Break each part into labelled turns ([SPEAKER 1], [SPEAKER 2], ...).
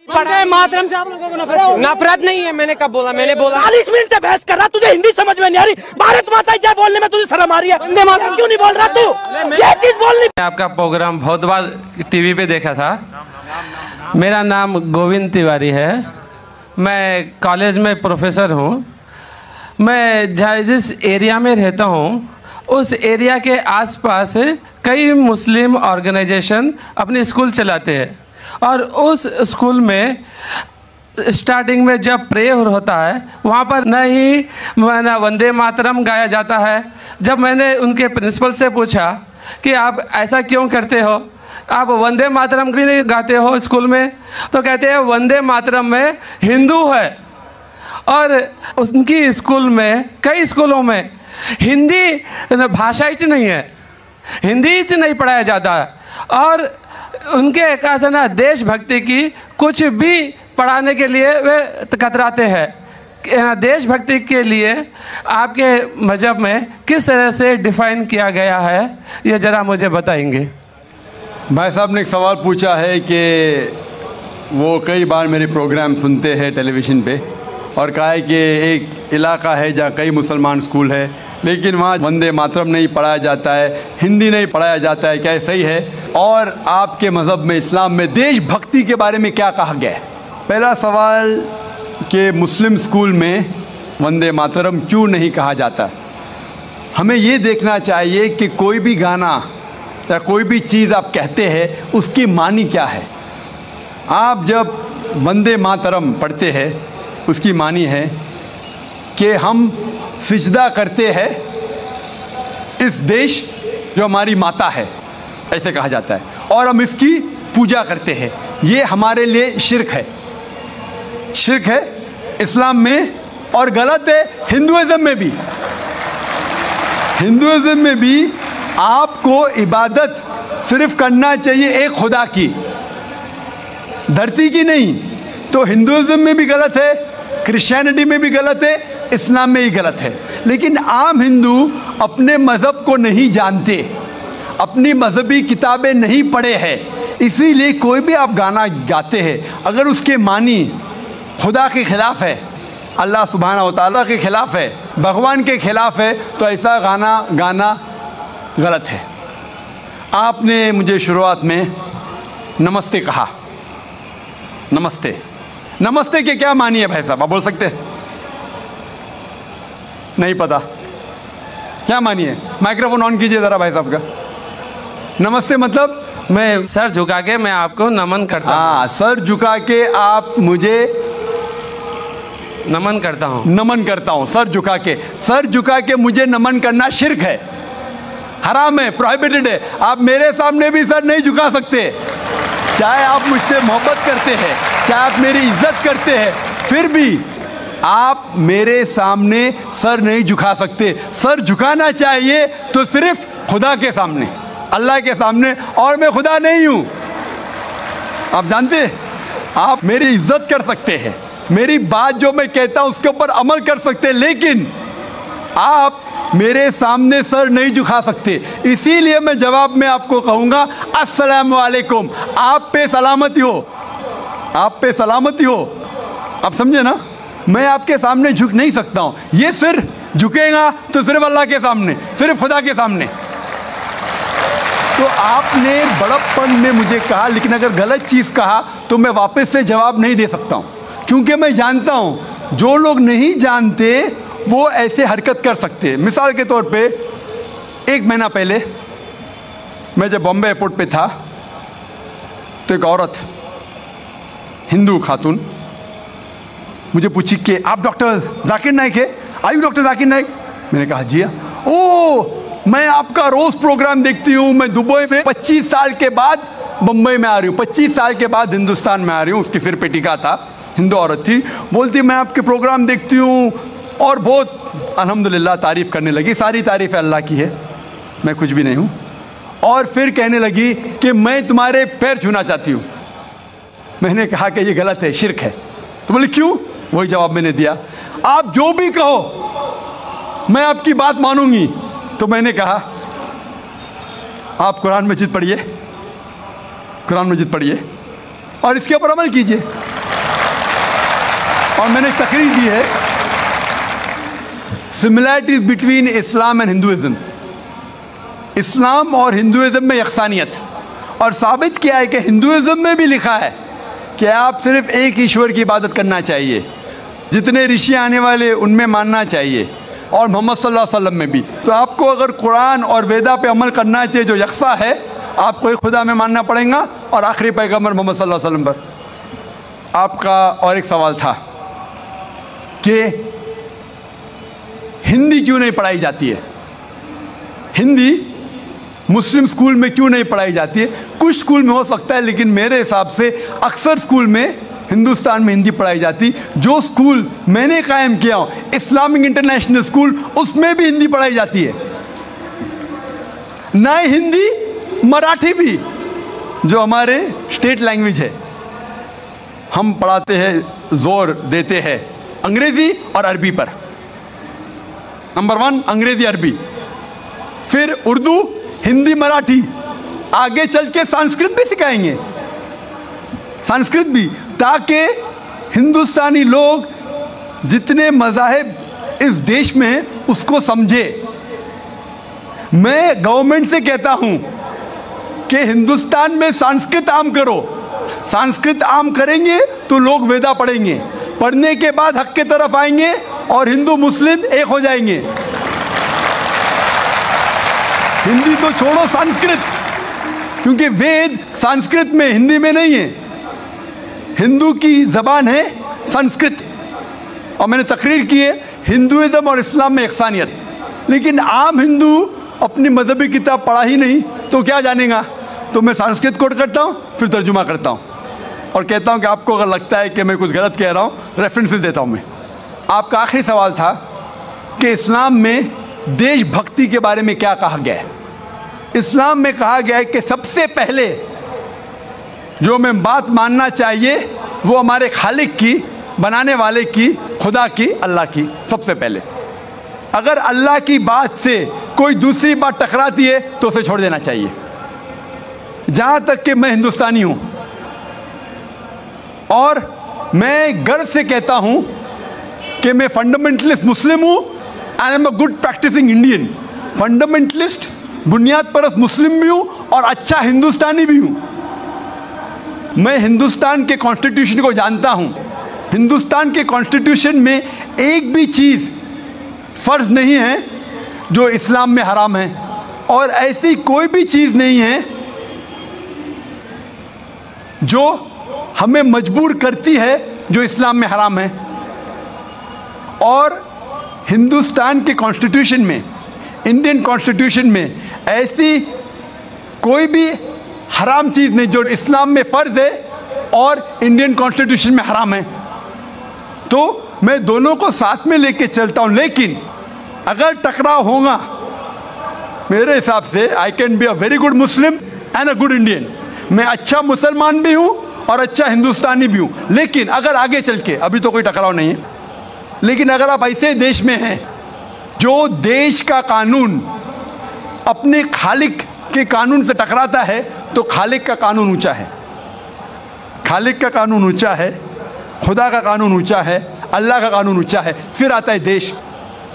[SPEAKER 1] वंदे मातरम से आप लोगों को नफरत नहीं है। मैंने कब बोला? मैंने बोला
[SPEAKER 2] 40 मिनट से बहस कर रहा, तुझे हिंदी समझ में नहीं आ रही। भारत माता जय बोलने में तुझे शर्म आ रही है। वंदे मातरम क्यों नहीं बोल रहा तू? ये चीज बोलनी।
[SPEAKER 3] आपका प्रोग्राम बहुत बार टीवी पे देखा था। मेरा नाम गोविंद तिवारी है। मैं कॉलेज में प्रोफेसर हूँ। मैं जिस एरिया में रहता हूँ उस एरिया के आसपास कई मुस्लिम ऑर्गेनाइजेशन अपने स्कूल चलाते हैं और उस स्कूल में स्टार्टिंग में जब प्रेयर होता है वहाँ पर न ही वंदे मातरम गाया जाता है। जब मैंने उनके प्रिंसिपल से पूछा कि आप ऐसा क्यों करते हो, आप वंदे मातरम भी नहीं गाते हो स्कूल में, तो कहते हैं वंदे मातरम में हिंदू है और उनकी स्कूल में कई स्कूलों में हिंदी भाषा ही नहीं है, हिंदी ही नहीं पढ़ाया जाता है और उनके कहा ना देशभक्ति की कुछ भी पढ़ाने के लिए वे कतराते हैं। देशभक्ति के लिए आपके मजहब में किस तरह से डिफाइन किया गया है ये ज़रा मुझे बताएंगे।
[SPEAKER 4] भाई साहब ने एक सवाल पूछा है कि वो कई बार मेरे प्रोग्राम सुनते हैं टेलीविज़न पे और कहा है कि एक इलाका है जहाँ कई मुसलमान स्कूल है लेकिन वहाँ वंदे मातरम नहीं पढ़ाया जाता है, हिंदी नहीं पढ़ाया जाता है, क्या सही है? और आपके मज़हब में, इस्लाम में देशभक्ति के बारे में क्या कहा गया है? पहला सवाल कि मुस्लिम स्कूल में वंदे मातरम क्यों नहीं कहा जाता। हमें ये देखना चाहिए कि कोई भी गाना या कोई भी चीज़ आप कहते हैं उसकी मानी क्या है। आप जब वंदे मातरम पढ़ते हैं उसकी मानी है कि हम सिजदा करते हैं इस देश जो हमारी माता है, ऐसे कहा जाता है, और हम इसकी पूजा करते हैं। ये हमारे लिए शिर्क है, शिर्क है इस्लाम में और गलत है हिंदुइज्म में भी। हिंदुइज्म में भी आपको इबादत सिर्फ करना चाहिए एक खुदा की, धरती की नहीं। तो हिंदुइज्म में भी गलत है, क्रिश्चियनिटी में भी गलत है, इस्लाम में ही गलत है। लेकिन आम हिंदू अपने मज़हब को नहीं जानते, अपनी मजहबी किताबें नहीं पढ़े हैं, इसीलिए कोई भी आप गाना गाते हैं अगर उसके मानी खुदा के ख़िलाफ़ है, अल्लाह सुब्हानहू व तआला के ख़िलाफ़ है, भगवान के ख़िलाफ़ है, तो ऐसा गाना गाना गलत है। आपने मुझे शुरुआत में नमस्ते कहा। नमस्ते, नमस्ते के क्या मानी है भाई साहब, आप बोल सकते हैं? नहीं पता क्या मानी है? माइक्रोफोन ऑन कीजिए ज़रा भाई साहब का। नमस्ते मतलब
[SPEAKER 3] मैं सर झुका के मैं आपको नमन करता हूँ।
[SPEAKER 4] हाँ, सर झुका के आप मुझे
[SPEAKER 3] नमन करता हूँ।
[SPEAKER 4] नमन करता हूँ, सर झुका के। सर झुका के मुझे नमन करना शिर्क है, हराम है, प्रोहिबिटेड है। आप मेरे सामने भी सर नहीं झुका सकते, चाहे आप मुझसे मोहब्बत करते हैं, चाहे आप मेरी इज्जत करते हैं, फिर भी आप मेरे सामने सर नहीं झुका सकते। सर झुकाना चाहिए तो सिर्फ खुदा के सामने, अल्लाह के सामने, और मैं खुदा नहीं हूँ। आप जानते हैं, आप मेरी इज्जत कर सकते हैं, मेरी बात जो मैं कहता हूँ उसके ऊपर अमल कर सकते हैं, लेकिन आप मेरे सामने सर नहीं झुका सकते। इसीलिए मैं जवाब में आपको कहूँगा अस्सलामु अलैकुम, आप पे सलामती हो, आप पे सलामती हो। आप समझे ना? मैं आपके सामने झुक नहीं सकता हूँ। ये सिर झुकेगा तो सिर्फ अल्लाह के सामने, सिर्फ खुदा के सामने। तो आपने बड़प्पन में मुझे कहा, लेकिन अगर गलत चीज़ कहा तो मैं वापस से जवाब नहीं दे सकता हूँ, क्योंकि मैं जानता हूँ जो लोग नहीं जानते वो ऐसे हरकत कर सकते हैं। मिसाल के तौर पे 1 महीना पहले मैं जब बॉम्बे एयरपोर्ट पे था तो एक औरत, हिंदू खातून, मुझे पूछी कि आप डॉक्टर जाकिर नाइक है? आयु डॉक्टर जाकिर नाइक? मैंने कहा जी हाँ। ओ, मैं आपका रोज़ प्रोग्राम देखती हूँ, मैं दुबई से 25 साल के बाद बम्बई में आ रही हूँ, 25 साल के बाद हिंदुस्तान में आ रही हूँ। उसके सिर पे टीका था, हिंदू औरत थी, बोलती मैं आपके प्रोग्राम देखती हूँ और बहुत अल्हम्दुलिल्लाह तारीफ़ करने लगी। सारी तारीफ़ अल्लाह की है, मैं कुछ भी नहीं हूँ। और फिर कहने लगी कि मैं तुम्हारे पैर छूना चाहती हूँ। मैंने कहा कि ये गलत है, शिर्क है। तो बोले क्यों? वही जवाब मैंने दिया, आप जो भी कहो मैं आपकी बात मानूंगी। तो मैंने कहा आप कुरान मजीद पढ़िए, कुरान मजीद पढ़िए और इसके ऊपर अमल कीजिए। और मैंने तकरीर दी है, similarities between Islam and Hinduism, Islam और हिंदुइज्म में यकसानियत, और साबित किया है कि हिंदुइज्म में भी लिखा है कि आप सिर्फ एक ईश्वर की इबादत करना चाहिए, जितने ऋषि आने वाले उनमें मानना चाहिए, और मोहम्मद सल्लल्लाहु अलैहि वसल्लम में भी। तो आपको अगर कुरान और वेदा पे अमल करना चाहिए जो यकसा है, आपको एक खुदा में मानना पड़ेगा और आखिरी पैगंबर मोहम्मद सल्लल्लाहु अलैहि वसल्लम पर। आपका और एक सवाल था कि हिंदी क्यों नहीं पढ़ाई जाती है, हिंदी मुस्लिम स्कूल में क्यों नहीं पढ़ाई जाती है। कुछ स्कूल में हो सकता है, लेकिन मेरे हिसाब से अक्सर स्कूल में हिंदुस्तान में हिंदी पढ़ाई जाती। जो स्कूल मैंने कायम किया हूं, इस्लामिक इंटरनेशनल स्कूल, उसमें भी हिंदी पढ़ाई जाती है। ना हिंदी, मराठी भी, जो हमारे स्टेट लैंग्वेज है, हम पढ़ाते हैं, जोर देते हैं अंग्रेजी और अरबी पर। नंबर 1 अंग्रेजी अरबी, फिर उर्दू, हिंदी, मराठी, आगे चल के संस्कृत भी सिखाएंगे, संस्कृत भी, ताकि हिंदुस्तानी लोग जितने मज़ाहिब इस देश में हैं उसको समझे। मैं गवर्नमेंट से कहता हूं कि हिंदुस्तान में संस्कृत आम करो। संस्कृत आम करेंगे तो लोग वेदा पढ़ेंगे, पढ़ने के बाद हक के तरफ आएंगे और हिंदू मुस्लिम एक हो जाएंगे। हिंदी तो छोड़ो, संस्कृत, क्योंकि वेद संस्कृत में, हिंदी में नहीं है। हिंदू की जबान है संस्कृत। और मैंने तकरीर की है हिंदुइज्म और इस्लाम में यकसानियत, लेकिन आम हिंदू अपनी मजहबी किताब पढ़ा ही नहीं तो क्या जानेगा। तो मैं संस्कृत कोट करता हूँ, फिर तर्जुमा करता हूँ और कहता हूँ कि आपको अगर लगता है कि मैं कुछ गलत कह रहा हूँ, रेफरेंसेस देता हूँ मैं। आपका आखिरी सवाल था कि इस्लाम में देशभक्ति के बारे में क्या कहा गया है। इस्लाम में कहा गया है कि सबसे पहले जो हमें बात मानना चाहिए वो हमारे खालिक की, बनाने वाले की, खुदा की, अल्लाह की, सबसे पहले। अगर अल्लाह की बात से कोई दूसरी बात टकराती है तो उसे छोड़ देना चाहिए। जहां तक कि मैं हिंदुस्तानी हूं और मैं गर्व से कहता हूं कि मैं फंडामेंटलिस्ट मुस्लिम हूं, I am a good practicing Indian. Fundamentalist, बुनियाद परस्त मुस्लिम भी हूं और अच्छा हिंदुस्तानी भी हूं। मैं हिंदुस्तान के कॉन्स्टिट्यूशन को जानता हूं। हिंदुस्तान के कॉन्स्टिट्यूशन में एक भी चीज फर्ज नहीं है जो इस्लाम में हराम है, और ऐसी कोई भी चीज नहीं है जो हमें मजबूर करती है जो इस्लाम में हराम है। और हिंदुस्तान के कॉन्स्टिट्यूशन में, इंडियन कॉन्स्टिट्यूशन में ऐसी कोई भी हराम चीज नहीं जो इस्लाम में फर्ज है और इंडियन कॉन्स्टिट्यूशन में हराम है। तो मैं दोनों को साथ में लेके चलता हूं, लेकिन अगर टकराव होगा, मेरे हिसाब से I can be a very good Muslim and a good Indian. मैं अच्छा मुसलमान भी हूं और अच्छा हिंदुस्तानी भी हूं, लेकिन अगर आगे चल के, अभी तो कोई टकराव नहीं है, लेकिन अगर आप ऐसे देश में हैं जो देश का कानून अपने खालिक के कानून से टकराता है, तो खालिक का कानून ऊंचा है, खालिक का कानून ऊंचा है, खुदा का कानून ऊंचा है, अल्लाह का कानून ऊंचा है। फिर आता है देश।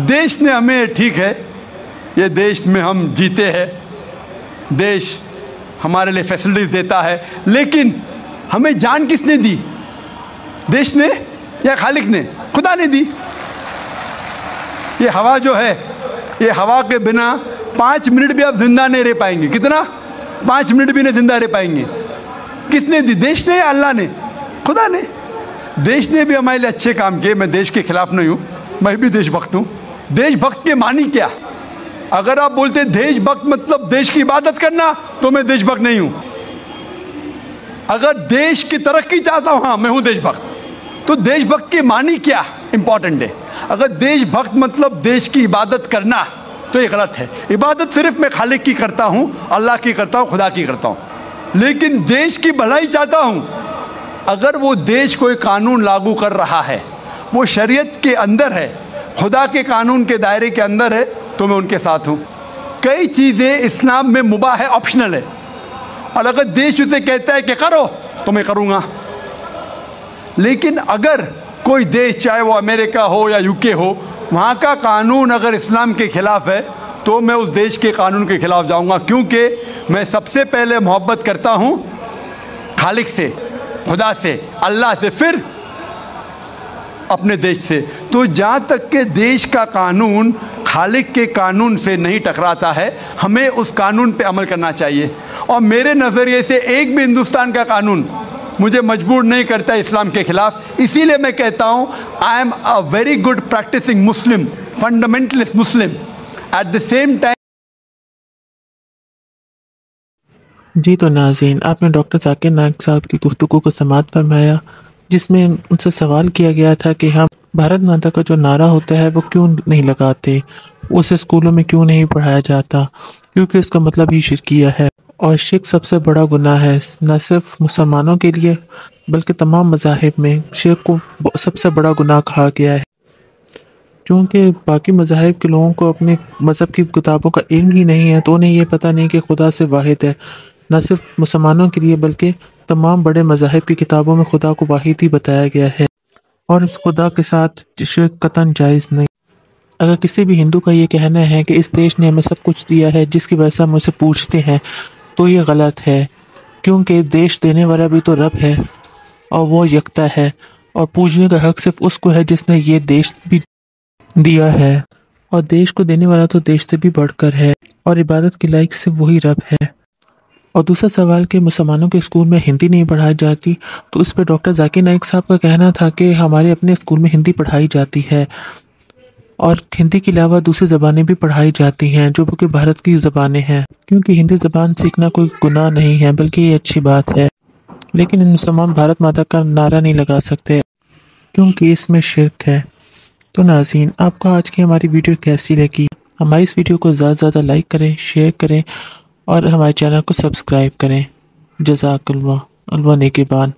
[SPEAKER 4] देश ने हमें, ठीक है, ये देश में हम जीते हैं, देश हमारे लिए फैसिलिटीज देता है, लेकिन हमें जान किसने दी? देश ने या खालिक ने? खुदा ने दी। ये हवा जो है, ये हवा के बिना 5 मिनट भी आप जिंदा नहीं रह पाएंगे। कितना? 5 मिनट भी नहीं जिंदा रह पाएंगे। किसने दी? देश ने या अल्लाह ने? खुदा ने। देश ने भी हमारे लिए अच्छे काम किए। मैं देश के खिलाफ नहीं हूँ, मैं भी देशभक्त हूँ। देशभक्त के मानी क्या? अगर आप बोलते देशभक्त मतलब देश की इबादत करना, तो मैं देशभक्त नहीं हूँ। अगर देश की तरक्की चाहता हूँ, हाँ मैं हूँ देशभक्त। तो देशभक्त के मानी क्या इंपॉर्टेंट है। अगर देशभक्त मतलब देश की इबादत करना, तो ये गलत है। इबादत सिर्फ मैं खालिक की करता हूँ, अल्लाह की करता हूँ, खुदा की करता हूँ, लेकिन देश की भलाई चाहता हूँ। अगर वो देश कोई कानून लागू कर रहा है, वो शरीयत के अंदर है, खुदा के कानून के दायरे के अंदर है, तो मैं उनके साथ हूँ। कई चीज़ें इस्लाम में मुबाह है, ऑप्शनल है, और अगर देश उसे कहता है कि करो, तो मैं करूँगा। लेकिन अगर कोई देश, चाहे वो अमेरिका हो या यूके हो, वहाँ का कानून अगर इस्लाम के ख़िलाफ़ है तो मैं उस देश के कानून के ख़िलाफ़ जाऊँगा, क्योंकि मैं सबसे पहले मोहब्बत करता हूँ खालिक से, खुदा से, अल्लाह से, फिर अपने देश से। तो जहाँ तक के देश का कानून खालिक के कानून से नहीं टकराता है, हमें उस कानून पे अमल करना चाहिए। और मेरे नज़रिए से एक भी हिंदुस्तान का कानून मुझे मजबूर नहीं करता इस्लाम के ख़िलाफ़। इसीलिए मैं कहता हूँ I am a very good practising Muslim, fundamentalist Muslim at the same time.
[SPEAKER 5] जी तो नाज़रीन, आपने डॉक्टर जाकिर नाइक साहब की गुफ्तगू को समाअत फरमाया, जिसमें उनसे सवाल किया गया था कि हम भारत माता का जो नारा होता है वो क्यों नहीं लगाते, उसे स्कूलों में क्यों नहीं पढ़ाया जाता, क्योंकि उसका मतलब ही शिरकिया है और शिर्क सबसे बड़ा गुनाह है, न सिर्फ मुसलमानों के लिए बल्कि तमाम मज़ाहिब में शिर्क को सबसे बड़ा गुनाह कहा गया है। क्योंकि बाकी मज़ाहिब के लोगों को अपने मज़हब की किताबों का इल्म ही नहीं है, तो उन्हें ये पता नहीं कि खुदा से वाहिद है। न सिर्फ मुसलमानों के लिए बल्कि तमाम बड़े मज़ाहिब की किताबों में खुदा को वाहिद ही बताया गया है और इस खुदा के साथ शिर्क कतन जायज़ नहीं। अगर किसी भी हिंदू का ये कहना है कि इस देश ने हमें सब कुछ दिया है जिसकी वजह से हम उसे पूछते हैं, तो ये गलत है, क्योंकि देश देने वाला भी तो रब है और वो यकता है और पूजने का हक सिर्फ उसको है जिसने ये देश भी दिया है, और देश को देने वाला तो देश से भी बढ़कर है और इबादत के लायक सिर्फ वही रब है। और दूसरा सवाल कि मुसलमानों के स्कूल में हिंदी नहीं पढ़ाई जाती, तो इस पर डॉक्टर जाकिर नाइक साहब का कहना था कि हमारे अपने स्कूल में हिंदी पढ़ाई जाती है और हिंदी के अलावा दूसरी ज़बानें भी पढ़ाई जाती हैं जो कि भारत की ज़बानें हैं, क्योंकि हिंदी ज़बान सीखना कोई गुनाह नहीं है बल्कि ये अच्छी बात है। लेकिन इन मुसलमान भारत माता का नारा नहीं लगा सकते क्योंकि इसमें शिर्क है। तो नाज़रीन, आपको आज की हमारी वीडियो कैसी लगी? हमारी इस वीडियो को ज़्यादा से ज़्यादा लाइक करें, शेयर करें और हमारे चैनल को सब्सक्राइब करें। जज़ाकल्लाह, अल्लाह नेगहबान।